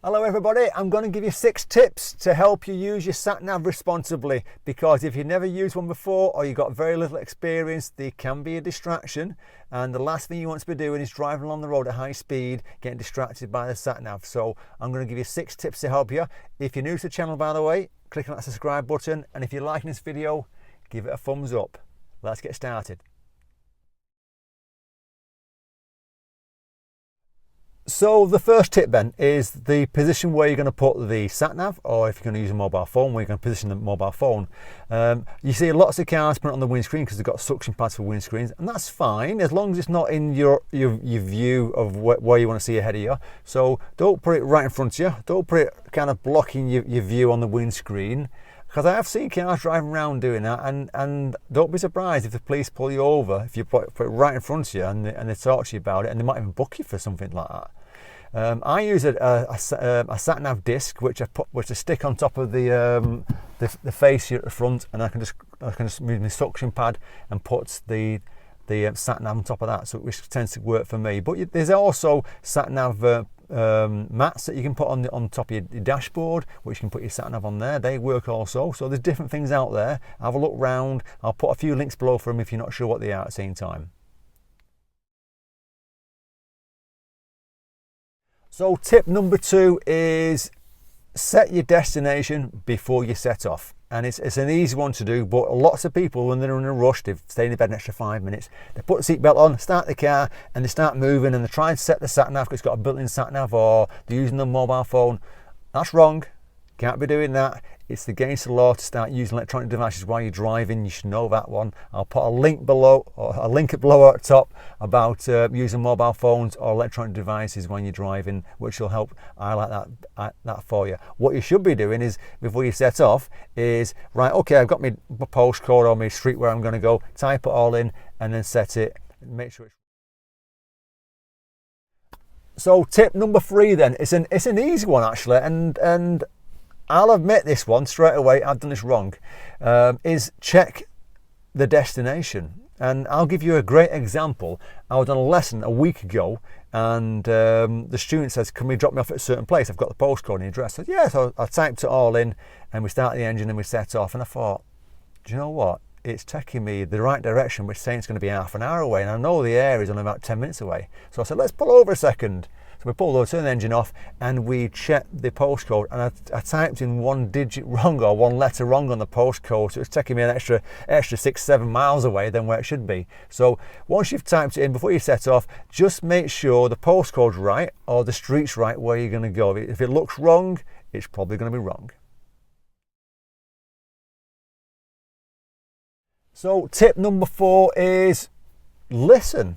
Hello everybody, I'm going to give you 6 tips to help you use your sat nav responsibly, because if you've never used one before or you've got very little experience, they can be a distraction, and the last thing you want to be doing is driving along the road at high speed getting distracted by the sat nav. So I'm going to give you 6 tips to help you. If you're new to the channel, by the way, click on that subscribe button, and if you're liking this video, give it a thumbs up. Let's get started. So the first tip then is the position where you're going to put the sat nav, or if you're going to use a mobile phone, where you're going to position the mobile phone. You see lots of cars put it on the windscreen because they've got suction pads for windscreens, and that's fine as long as it's not in your view of where you want to see ahead of you. So don't put it right in front of you, don't put it kind of blocking your view on the windscreen, because I have seen cars driving around doing that, and don't be surprised if the police pull you over if you put it right in front of you and they talk to you about it, and they might even book you for something like that. I use a sat nav disc which I stick on top of the face here at the front, and I can just move my suction pad and put the sat nav on top of that, so which tends to work for me. But there's also sat nav mats that you can put on top of your dashboard, which you can put your sat nav on there. They work also. So there's different things out there. Have a look round. I'll put a few links below for them if you're not sure what they are at the same time. So tip number 2 is set your destination before you set off. And it's an easy one to do, but lots of people, when they're in a rush, they've stayed in bed an extra 5 minutes, they put the seatbelt on, start the car, and they start moving, and they try and set the sat nav because it's got a built-in sat nav, or they're using the mobile phone. That's wrong. Can't be doing that. It's against the law to start using electronic devices while you're driving. You should know that one. I'll put a link below, or a link below at the top, about using mobile phones or electronic devices when you're driving, which will help highlight that for you. What you should be doing is, before you set off, is right, okay, I've got my postcode or my street where I'm going to go, type it all in, and then set it. Make sure it's... So tip number 3 then, it's an easy one actually, and I'll admit this one straight away, I've done this wrong, is check the destination. And I'll give you a great example. I was on a lesson a week ago, and the student says, can we drop me off at a certain place? I've got the postcode and the address. I said, yeah, so I typed it all in, and we started the engine and we set off, and I thought, do you know what? It's taking me the right direction, which is saying it's going to be half an hour away, and I know the area is only about 10 minutes away. So I said, let's pull over a second. So we pulled over, turned the engine off, and we checked the postcode, and I typed in 1 digit wrong, or 1 letter wrong on the postcode, so it's taking me an extra 6-7 miles away than where it should be. So once you've typed it in, before you set off, just make sure the postcode's right, or the street's right where you're going to go. If it looks wrong, it's probably going to be wrong. So tip number 4 is listen.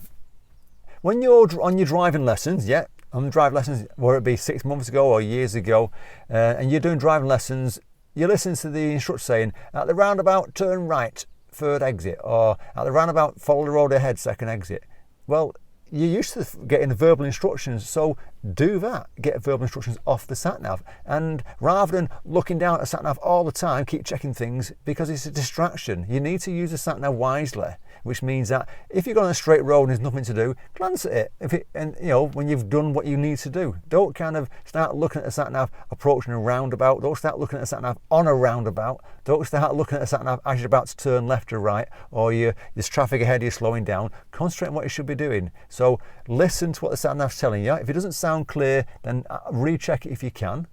When you're on your driving lessons, on the driving lessons, whether it be 6 months ago or years ago, and you're doing driving lessons, you listen to the instructor saying, at the roundabout, turn right, 3rd exit, or at the roundabout, follow the road ahead, 2nd exit. Well, you're used to getting the verbal instructions, so do that. Get verbal instructions off the sat nav, and rather than looking down at the sat nav all the time, keep checking things, because it's a distraction. You need to use the sat nav wisely, which means that if you're going on a straight road and there's nothing to do, glance at it. And you know, when you've done what you need to do, don't kind of start looking at the sat nav approaching a roundabout. Don't start looking at the sat nav on a roundabout. Don't start looking at the sat nav as you're about to turn left or right, or there's traffic ahead, you're slowing down. Concentrate on what you should be doing. So listen to what the sat nav's telling you. If it doesn't sound clear, then recheck it if you can,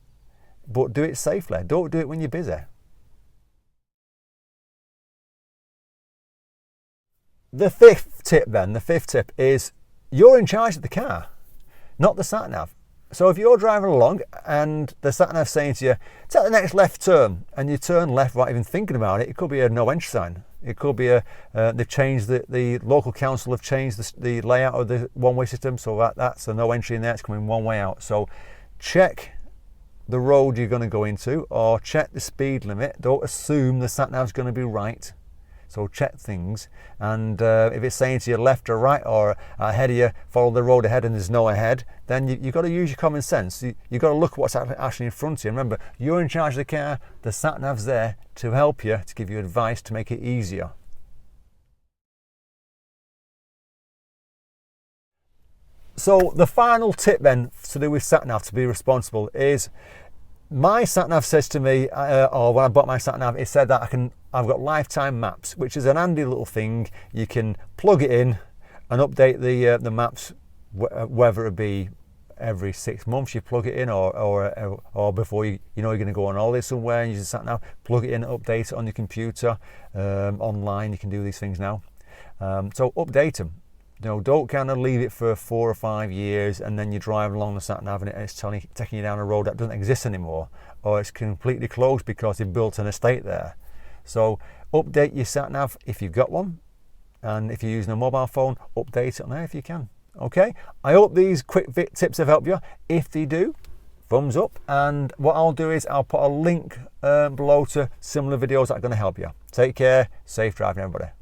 but do it safely. Don't do it when you're busy. The 5th tip is you're in charge of the car, not the sat nav. So if you're driving along and the sat nav's saying to you, take the next left turn, and you turn left without even thinking about it, it could be a no entry sign. It could be they've changed the local council have changed the layout of the one-way system, so that's a no entry in there, it's coming one way out. So check the road you're going to go into, or check the speed limit. Don't assume the sat nav's going to be right. So check things, and if it's saying to you left or right, or ahead of you, follow the road ahead and there's no ahead, then you've got to use your common sense. You've got to look at what's actually in front of you. Remember, you're in charge of the car, the sat nav's there to help you, to give you advice, to make it easier. So the final tip then to do with Sat Nav, to be responsible, is my Sat Nav says to me, or when I bought my Sat Nav, it said that I've got lifetime maps, which is an handy little thing. You can plug it in and update the maps, whether it be every 6 months you plug it in, or before you know you're going to go on holiday somewhere and use the Sat Nav, plug it in, update it on your computer, online. You can do these things now. So update them. You know, don't kind of leave it for 4 or 5 years and then you drive along the Sat Nav and it's taking you down a road that doesn't exist anymore, or it's completely closed because you've built an estate there. So update your Sat Nav if you've got one, and if you're using a mobile phone, update it on there if you can. Okay, I hope these quick tips have helped you. If they do, thumbs up, and what I'll do is I'll put a link below to similar videos that are going to help you. Take care, safe driving everybody.